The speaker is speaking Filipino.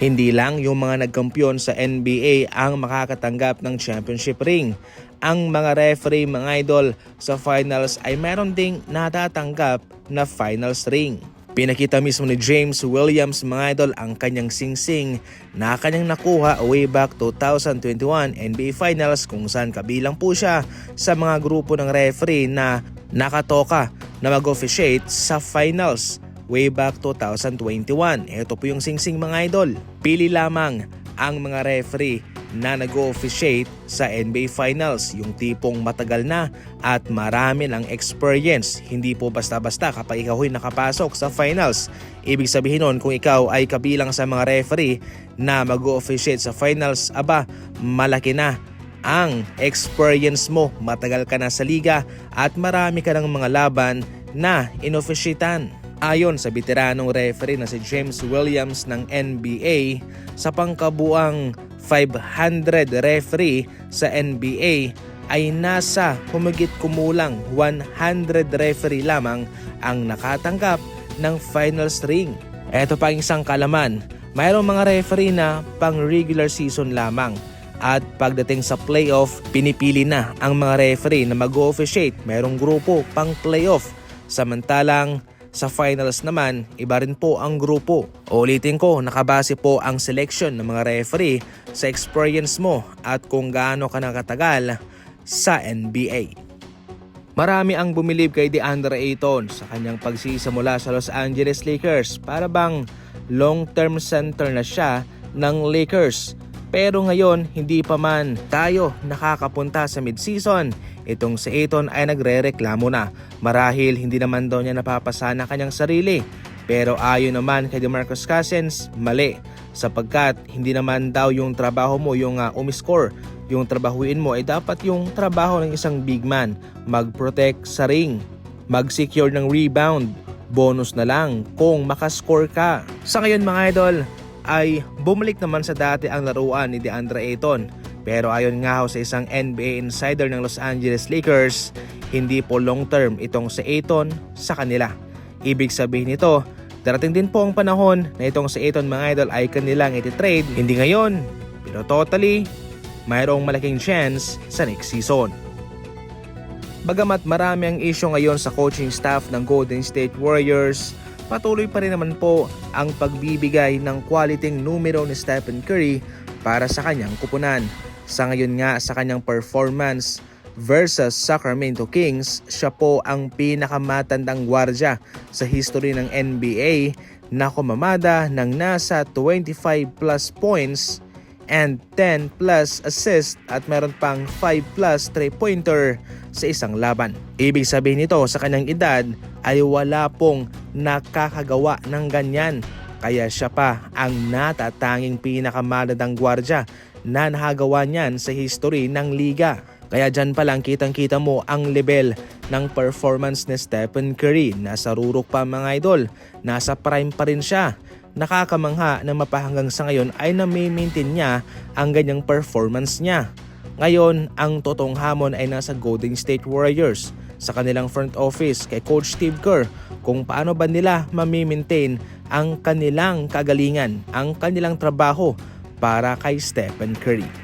Hindi lang yung mga nagkampiyon sa NBA ang makakatanggap ng championship ring. Ang mga referee mga idol sa finals ay meron ding natatanggap na finals ring. Pinakita mismo ni James Williams mga idol ang kanyang singsing na kanyang nakuha way back 2021 NBA Finals kung saan kabilang po siya sa mga grupo ng referee na nakatoka na mag-officiate sa finals way back 2021. Ito po yung singsing mga idol. Pili lamang ang mga referee na nag-officiate sa NBA Finals, yung tipong matagal na at marami ng experience. Hindi po basta-basta kapag ikaw ay nakapasok sa finals. Ibig sabihin nun kung ikaw ay kabilang sa mga referee na mag-officiate sa finals, aba malaki na ang experience mo, matagal ka na sa liga at marami ka ng mga laban na inofficiatean. Ayon sa veteranong referee na si James Williams ng NBA, sa pangkabuang 500 referee sa NBA ay nasa humigit kumulang 100 referee lamang ang nakatanggap ng finals ring. Ito pa isang kalaman, mayroong mga referee na pang regular season lamang at pagdating sa playoff, pinipili na ang mga referee na mag-officiate. Mayroong grupo pang playoff, samantalang sa finals naman, iba rin po ang grupo. Ulitin ko, nakabase po ang selection ng mga referee sa experience mo at kung gaano ka nakatagal sa NBA. Marami ang bumilib kay DeAndre Ayton sa kanyang pagsisimula sa Los Angeles Lakers para bang long-term center na siya ng Lakers. Pero ngayon, hindi pa man tayo nakakapunta sa mid-season. Itong si Ayton ay nagre-reklamo na. Marahil hindi naman daw niya napapasa ng kanyang sarili. Pero ayon naman kay DeMarcus Cousins, mali. Sapagkat hindi naman daw yung trabaho mo yung umiscore. Yung trabahuin mo ay dapat yung trabaho ng isang big man. Mag-protect sa ring, mag-secure ng rebound. Bonus na lang kung makascore ka. Sa ngayon mga idol, ay bumalik naman sa dati ang laruan ni DeAndre Ayton. Pero ayon nga sa isang NBA insider ng Los Angeles Lakers, hindi po long term itong si Ayton sa kanila. Ibig sabihin nito, darating din po ang panahon na itong si Ayton mga idol ay kanilang iti-trade. Hindi ngayon, pero totally, mayroong malaking chance sa next season. Bagamat marami ang issue ngayon sa coaching staff ng Golden State Warriors, patuloy pa rin naman po ang pagbibigay ng quality numero ni Stephen Curry para sa kanyang kupunan. Sa ngayon nga sa kanyang performance versus Sacramento Kings, siya po ang pinakamatandang gwardya sa history ng NBA na kumamada ng nasa 25 plus points and 10 plus assist at meron pang 5 plus 3-pointer sa isang laban. Ibig sabihin nito sa kanyang edad ay wala pong nakakagawa ng ganyan. Kaya siya pa ang natatanging pinakamatandang gwardya na nakagawa niyan sa history ng liga. Kaya dyan pa lang kitang-kita mo ang level ng performance ni Stephen Curry. Nasa rurok pa mga idol, nasa prime pa rin siya. Nakakamangha na mapahanggang sa ngayon ay na-maintain niya ang ganyang performance niya. Ngayon, ang totoong hamon ay nasa Golden State Warriors sa kanilang front office kay Coach Steve Kerr kung paano ba nila ma-maintain ang kanilang kagalingan, ang kanilang trabaho para kay Stephen Curry.